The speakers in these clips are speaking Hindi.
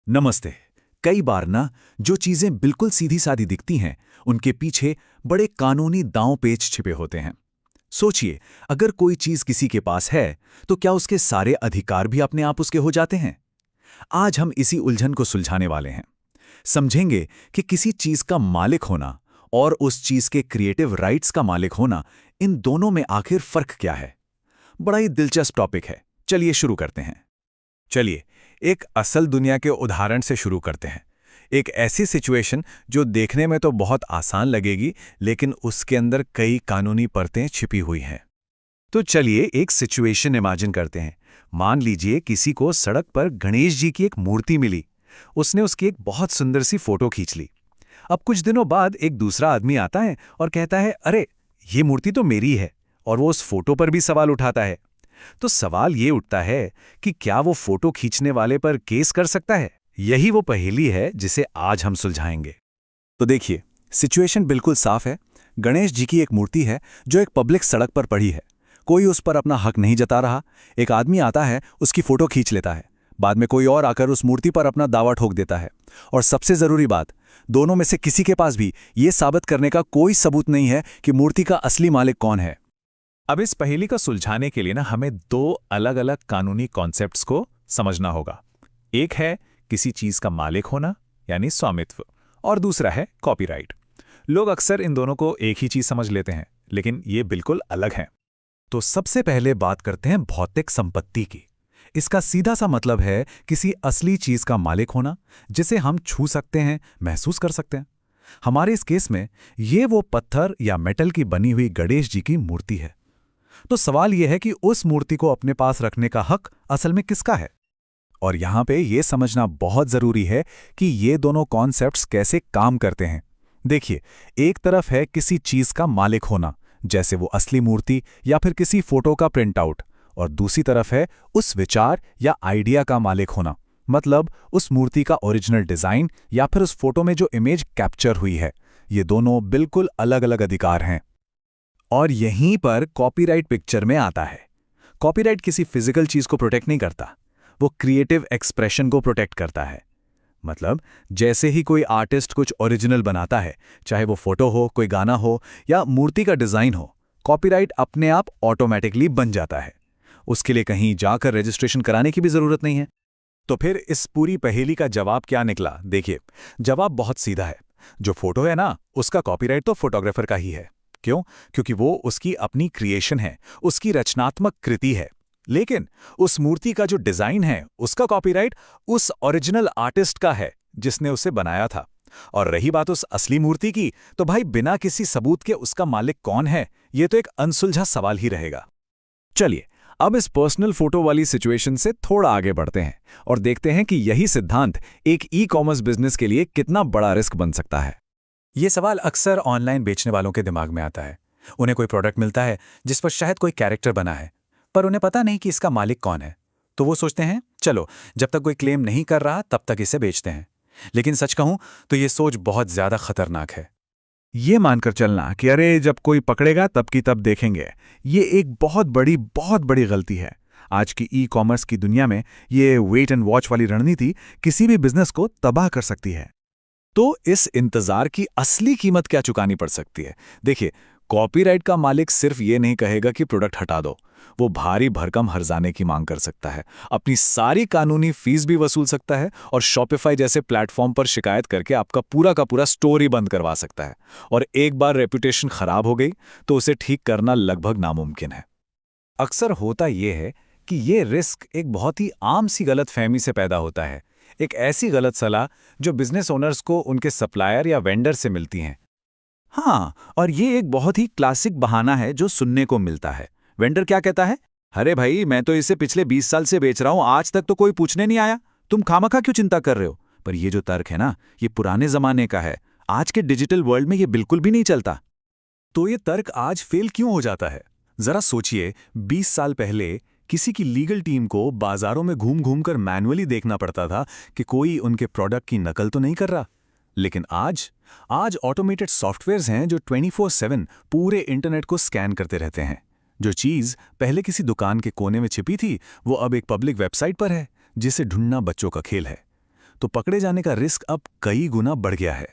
नमस्ते। कई बार ना जो चीजें बिल्कुल सीधी सादी दिखती हैं, उनके पीछे बड़े कानूनी दांव पेच छिपे होते हैं। सोचिए, अगर कोई चीज किसी के पास है, तो क्या उसके सारे अधिकार भी अपने आप उसके हो जाते हैं? आज हम इसी उलझन को सुलझाने वाले हैं। समझेंगे कि किसी चीज का मालिक होना और उस चीज के क्रिएटिव राइट्स का मालिक होना, इन दोनों में आखिर फर्क क्या है। बड़ा ही दिलचस्प टॉपिक है। चलिए शुरू करते हैं। चलिए, एक असल दुनिया के उदाहरण से शुरू करते हैं। एक ऐसी सिचुएशन जो देखने में तो बहुत आसान लगेगी, लेकिन उसके अंदर कई कानूनी परतें छिपी हुई हैं। तो चलिए एक सिचुएशन इमेजिन करते हैं। मान लीजिए किसी को सड़क पर गणेश जी की एक मूर्ति मिली। उसने उसकी एक बहुत सुंदर सी फोटो खींच ली। अब कुछ दिनों बाद एक दूसरा आदमी आता है और कहता है, अरे, ये मूर्ति तो मेरी है। और वो उस फोटो पर भी सवाल उठाता है। तो सवाल ये उठता है कि क्या वो फोटो खींचने वाले पर केस कर सकता है? यही वो पहेली है जिसे आज हम सुलझाएंगे। तो देखिए, सिचुएशन बिल्कुल साफ है। गणेश जी की एक मूर्ति है जो एक पब्लिक सड़क पर पड़ी है। कोई उस पर अपना हक नहीं जता रहा। एक आदमी आता है, उसकी फोटो खींच लेता है। बाद में कोई और आकर उस मूर्ति पर अपना दावा ठोक देता है। और सबसे जरूरी बात, दोनों में से किसी के पास भी ये साबित करने का कोई सबूत नहीं है कि मूर्ति का असली मालिक कौन है। अब इस पहेली को सुलझाने के लिए हमें दो अलग अलग कानूनी कॉन्सेप्ट्स को समझना होगा। एक है किसी चीज का मालिक होना, यानी स्वामित्व, और दूसरा है कॉपीराइट। लोग अक्सर इन दोनों को एक ही चीज समझ लेते हैं, लेकिन ये बिल्कुल अलग हैं। तो सबसे पहले बात करते हैं भौतिक संपत्ति की। इसका सीधा सा मतलब है किसी असली चीज का मालिक होना, जिसे हम छू सकते हैं, महसूस कर सकते हैं। हमारे इस केस में ये वो पत्थर या मेटल की बनी हुई गणेश जी की मूर्ति है। तो सवाल यह है कि उस मूर्ति को अपने पास रखने का हक असल में किसका है। और यहां पे यह समझना बहुत जरूरी है कि ये दोनों कॉन्सेप्ट्स कैसे काम करते हैं। देखिए, एक तरफ है किसी चीज का मालिक होना, जैसे वो असली मूर्ति या फिर किसी फोटो का प्रिंट आउट, और दूसरी तरफ है उस विचार या आइडिया का मालिक होना, मतलब उस मूर्ति का ओरिजिनल डिजाइन या फिर उस फोटो में जो इमेज कैप्चर हुई है। ये दोनों बिल्कुल अलग अलग अधिकार हैं। और यहीं पर कॉपीराइट पिक्चर में आता है। कॉपीराइट किसी फिजिकल चीज को प्रोटेक्ट नहीं करता, वो क्रिएटिव एक्सप्रेशन को प्रोटेक्ट करता है। मतलब जैसे ही कोई आर्टिस्ट कुछ ओरिजिनल बनाता है, चाहे वो फोटो हो, कोई गाना हो या मूर्ति का डिजाइन हो, कॉपीराइट अपने आप ऑटोमेटिकली बन जाता है। उसके लिए कहीं जाकर रजिस्ट्रेशन कराने की भी जरूरत नहीं है। तो फिर इस पूरी पहेली का जवाब क्या निकला? देखिए, जवाब बहुत सीधा है। जो फोटो है ना, उसका कॉपीराइट तो फोटोग्राफर का ही है। क्यों? क्योंकि वो उसकी अपनी क्रिएशन है, उसकी रचनात्मक कृति है। लेकिन उस मूर्ति का जो डिजाइन है, उसका कॉपीराइट उस ओरिजिनल आर्टिस्ट का है जिसने उसे बनाया था। और रही बात उस असली मूर्ति की, तो भाई बिना किसी सबूत के उसका मालिक कौन है, ये तो एक अनसुलझा सवाल ही रहेगा। चलिए, अब इस पर्सनल फोटो वाली सिचुएशन से थोड़ा आगे बढ़ते हैं और देखते हैं कि यही सिद्धांत एक ई कॉमर्स बिजनेस के लिए कितना बड़ा रिस्क बन सकता है। ये सवाल अक्सर ऑनलाइन बेचने वालों के दिमाग में आता है। उन्हें कोई प्रोडक्ट मिलता है जिस पर शायद कोई कैरेक्टर बना है, पर उन्हें पता नहीं कि इसका मालिक कौन है। तो वो सोचते हैं, चलो, जब तक कोई क्लेम नहीं कर रहा तब तक इसे बेचते हैं। लेकिन सच कहूं तो ये सोच बहुत ज्यादा खतरनाक है। ये मानकर चलना कि अरे जब कोई पकड़ेगा तब की तब देखेंगे, ये एक बहुत बड़ी गलती है। आज की ई कॉमर्स की दुनिया में ये वेट एंड वॉच वाली रणनीति किसी भी बिजनेस को तबाह कर सकती है। तो इस इंतजार की असली कीमत क्या चुकानी पड़ सकती है? देखिए, कॉपीराइट का मालिक सिर्फ ये नहीं कहेगा कि प्रोडक्ट हटा दो, वो भारी भरकम हर्जाने की मांग कर सकता है, अपनी सारी कानूनी फीस भी वसूल सकता है और शॉपिफाई जैसे प्लेटफॉर्म पर शिकायत करके आपका पूरा का पूरा स्टोर ही बंद करवा सकता है। और एक बार रेपुटेशन खराब हो गई तो उसे ठीक करना लगभग नामुमकिन है। अक्सर होता यह है कि ये रिस्क एक बहुत ही आम सी गलतफहमी से पैदा होता है। एक ऐसी गलत सलाह जो बिजनेस ओनर्स को उनके सप्लायर या वेंडर से मिलती हैं। हाँ, और ये एक बहुत ही क्लासिक बहाना है जो सुनने को मिलता है। वेंडर क्या कहता है? अरे भाई, मैं तो इसे पिछले 20 साल से बेच रहा हूं, आज तक तो कोई पूछने नहीं आया, तुम खामखा क्यों चिंता कर रहे हो? पर ये जो तर्क है ना, ये पुराने जमाने का है। आज के डिजिटल वर्ल्ड में ये बिल्कुल भी नहीं चलता। तो ये तर्क आज फेल क्यों हो जाता है? जरा सोचिए, 20 साल पहले किसी की लीगल टीम को बाजारों में घूम घूम कर मैनुअली देखना पड़ता था कि कोई उनके प्रोडक्ट की नकल तो नहीं कर रहा। लेकिन आज ऑटोमेटेड सॉफ्टवेयर्स हैं जो 24/7 पूरे इंटरनेट को स्कैन करते रहते हैं। जो चीज़ पहले किसी दुकान के कोने में छिपी थी, वो अब एक पब्लिक वेबसाइट पर है, जिसे ढूंढना बच्चों का खेल है। तो पकड़े जाने का रिस्क अब कई गुना बढ़ गया है।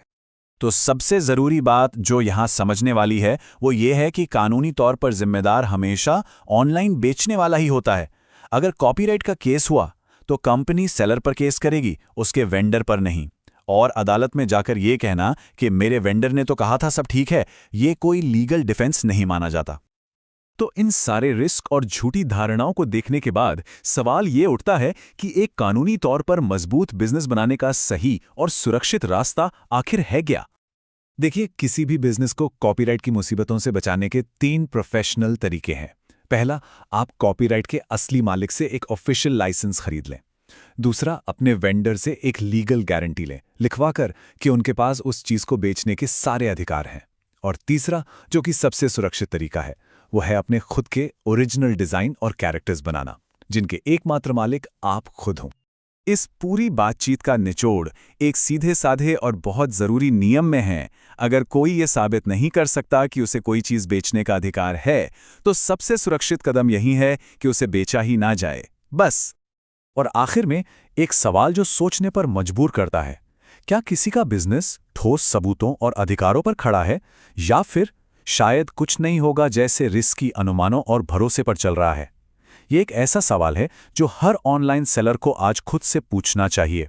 तो सबसे ज़रूरी बात जो यहाँ समझने वाली है वो ये है कि कानूनी तौर पर जिम्मेदार हमेशा ऑनलाइन बेचने वाला ही होता है। अगर कॉपीराइट का केस हुआ तो कंपनी सेलर पर केस करेगी, उसके वेंडर पर नहीं। और अदालत में जाकर ये कहना कि मेरे वेंडर ने तो कहा था सब ठीक है, ये कोई लीगल डिफेंस नहीं माना जाता। तो इन सारे रिस्क और झूठी धारणाओं को देखने के बाद सवाल ये उठता है कि एक कानूनी तौर पर मजबूत बिजनेस बनाने का सही और सुरक्षित रास्ता आखिर है क्या? देखिए, किसी भी बिजनेस को कॉपीराइट की मुसीबतों से बचाने के 3 प्रोफेशनल तरीके हैं। पहला, आप कॉपीराइट के असली मालिक से एक ऑफिशियल लाइसेंस खरीद लें। दूसरा, अपने वेंडर से एक लीगल गारंटी लें, लिखवाकर कि उनके पास उस चीज को बेचने के सारे अधिकार हैं। और तीसरा, जो कि सबसे सुरक्षित तरीका है, वो है अपने खुद के ओरिजिनल डिजाइन और कैरेक्टर्स बनाना, जिनके एकमात्र मालिक आप खुद हों। इस पूरी बातचीत का निचोड़ एक सीधे साधे और बहुत जरूरी नियम में है। अगर कोई ये साबित नहीं कर सकता कि उसे कोई चीज बेचने का अधिकार है, तो सबसे सुरक्षित कदम यही है कि उसे बेचा ही ना जाए, बस। और आखिर में एक सवाल जो सोचने पर मजबूर करता है, क्या किसी का बिजनेस ठोस सबूतों और अधिकारों पर खड़ा है, या फिर शायद कुछ नहीं होगा जैसे रिस्की अनुमानों और भरोसे पर चल रहा है? ये एक ऐसा सवाल है जो हर ऑनलाइन सेलर को आज खुद से पूछना चाहिए।